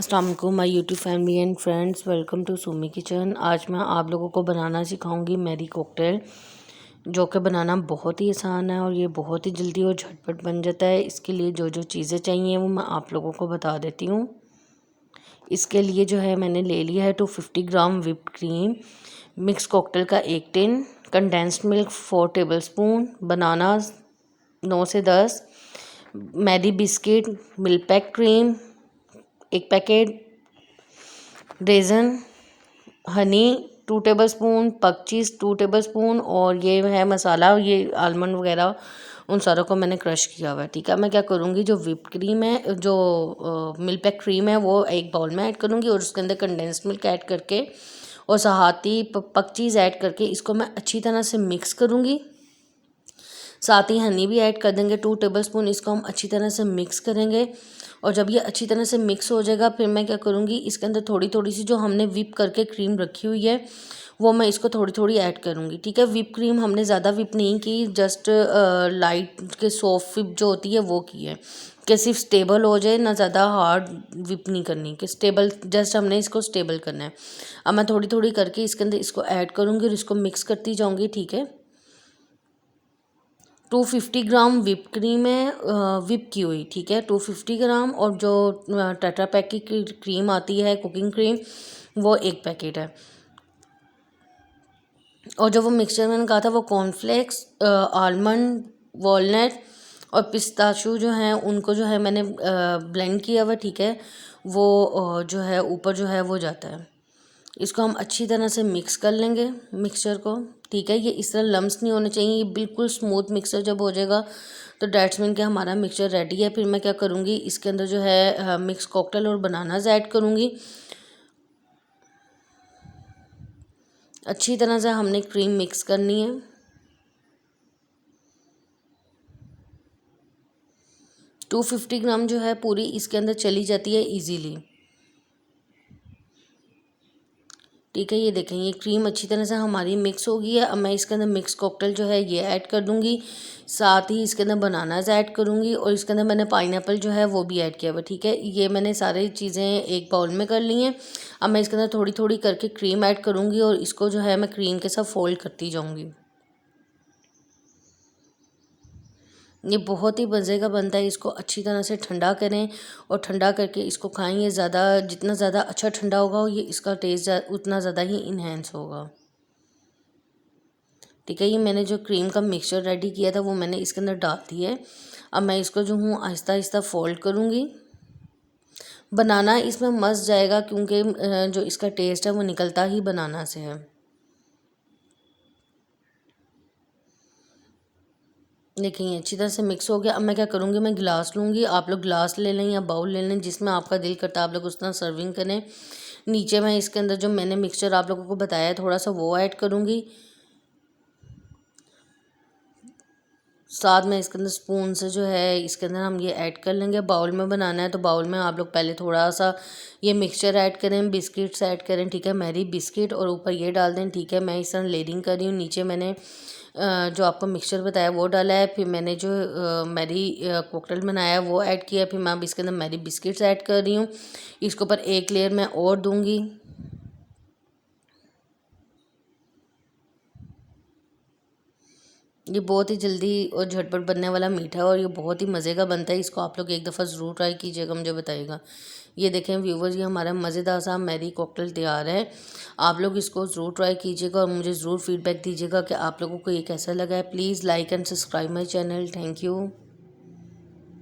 अस्सलाम वालेकुम my YouTube family and friends, welcome to Sumi kitchen. आज मैं आप लोगों को बनाना सिखाऊंगी मैरी कॉकटेल, जो कि बनाना बहुत ही आसान है और ये बहुत ही जल्दी और झटपट बन जाता है। इसके लिए जो जो चीज़ें चाहिए वो मैं आप लोगों को बता देती हूँ। इसके लिए जो है मैंने ले लिया है 250 gram whipped cream, mix cocktail का 1 tin, condensed milk 4 tablespoon, banana 9 से 10, Marie biscuit, milk pack cream 1 packet, raisin, honey 2 tablespoon, पक चीज़ 2 टेबलस्पून और ये है मसाला, ये आलमंड वगैरह उन सारों को मैंने क्रश किया हुआ है। ठीक है, मैं क्या करूँगी, जो व्हिप्ड क्रीम है, जो मिल्क पैक क्रीम है, वो एक बाउल में ऐड करूँगी और उसके अंदर कंडेंस्ड मिल्क ऐड करके और साथ ही पक चीज़ ऐड करके इसको मैं अच्छी तरह से मिक्स करूँगी। साथ ही हनी भी ऐड कर देंगे 2 टेबलस्पून। इसको हम अच्छी तरह से मिक्स करेंगे और जब ये अच्छी तरह से मिक्स हो जाएगा फिर मैं क्या करूँगी, इसके अंदर थोड़ी थोड़ी सी जो हमने व्हिप करके क्रीम रखी हुई है वो मैं इसको थोड़ी थोड़ी ऐड करूँगी। ठीक है, व्हिप क्रीम हमने ज़्यादा व्हिप नहीं की, जस्ट लाइट के सॉफ्ट व्हिप जो होती है वो की है, कि सिर्फ स्टेबल हो जाए, ना ज़्यादा हार्ड व्हिप नहीं करनी, कि स्टेबल, जस्ट हमने इसको स्टेबल करना है। अब मैं थोड़ी थोड़ी करके इसके अंदर इसको ऐड करूँगी और इसको मिक्स करती जाऊँगी। ठीक है, 250 ग्राम व्हिप क्रीम है, व्हिप की हुई। ठीक है, 250 ग्राम, और जो टेट्रा पैक की क्रीम आती है कुकिंग क्रीम, वो 1 पैकेट है। और जो वो मिक्सचर मैंने कहा था वो कॉर्नफ्लेक्स, आलमंड, वॉलनट और पिस्ताशू जो हैं उनको जो है मैंने ब्लेंड किया हुआ। ठीक है, वो जो है ऊपर जो है वो जाता है। इसको हम अच्छी तरह से मिक्स कर लेंगे मिक्सचर को। ठीक है, ये इस तरह लम्स नहीं होने चाहिए, ये बिल्कुल स्मूथ मिक्सचर जब हो जाएगा तो डेट्स मीन कि हमारा मिक्सचर रेडी है। फिर मैं क्या करूँगी, इसके अंदर जो है मिक्स कॉकटेल और बनानास ऐड करूँगी। अच्छी तरह से हमने क्रीम मिक्स करनी है। टू 250 ग्राम जो है पूरी इसके अंदर चली जाती है इजीली। ठीक है, ये देखें, ये क्रीम अच्छी तरह से हमारी मिक्स हो गई है। अब मैं इसके अंदर मिक्स कॉकटेल जो है ये ऐड कर दूंगी, साथ ही इसके अंदर बनानास ऐड करूंगी और इसके अंदर मैंने पाइनएप्पल जो है वो भी ऐड किया हुआ। ठीक है, ये मैंने सारी चीज़ें एक बाउल में कर ली हैं। अब मैं इसके अंदर थोड़ी थोड़ी करके क्रीम ऐड करूँगी और इसको जो है मैं क्रीम के साथ फोल्ड करती जाऊँगी। ये बहुत ही मज़े का बनता है। इसको अच्छी तरह से ठंडा करें और ठंडा करके इसको खाएं। ये ज़्यादा, जितना ज़्यादा अच्छा ठंडा होगा ये इसका टेस्ट उतना ज़्यादा ही इन्हेंस होगा। ठीक है, ये मैंने जो क्रीम का मिक्सचर रेडी किया था वो मैंने इसके अंदर डाल दिया है। अब मैं इसको जो हूँ आहिस्ता आहिस्ता फोल्ड करूँगी। बनाना इसमें मस्त जाएगा क्योंकि जो इसका टेस्ट है वो निकलता ही बनाना से है। देखिए, अच्छी तरह से मिक्स हो गया। अब मैं क्या करूँगी, मैं गिलास लूँगी, आप लोग गिलास ले लें या बाउल ले लें, जिसमें आपका दिल करता है आप लोग उस तरह सर्विंग करें। नीचे मैं इसके अंदर जो मैंने मिक्सचर आप लोगों को बताया थोड़ा सा वो ऐड करूँगी। साथ में इसके अंदर स्पून से जो है इसके अंदर हम ये ऐड कर लेंगे। बाउल में बनाना है तो बाउल में आप लोग पहले थोड़ा सा ये मिक्सचर ऐड करें, बिस्किट्स ऐड करें। ठीक है, मैरी बिस्किट, और ऊपर ये डाल दें। ठीक है, मैं इस तरह लेयरिंग कर रही हूँ। नीचे मैंने जो आपको मिक्सचर बताया वो डाला है, फिर मैंने जो मैरी कॉकटेल बनाया है वो ऐड किया, फिर मैं अब इसके अंदर मैरी बिस्किट्स ऐड कर रही हूँ। इसके ऊपर एक लेयर मैं और दूँगी। ये बहुत ही जल्दी और झटपट बनने वाला मीठा है और ये बहुत ही मज़े का बनता है। इसको आप लोग एक दफ़ा ज़रूर ट्राई कीजिएगा, मुझे बताइएगा। ये देखें व्यूवर्स, ये हमारा मज़ेदार सा मैरी कॉकटेल तैयार है। आप लोग इसको ज़रूर ट्राई कीजिएगा और मुझे ज़रूर फीडबैक दीजिएगा कि आप लोगों को ये कैसा लगा है। Please like and subscribe my channel. Thank you.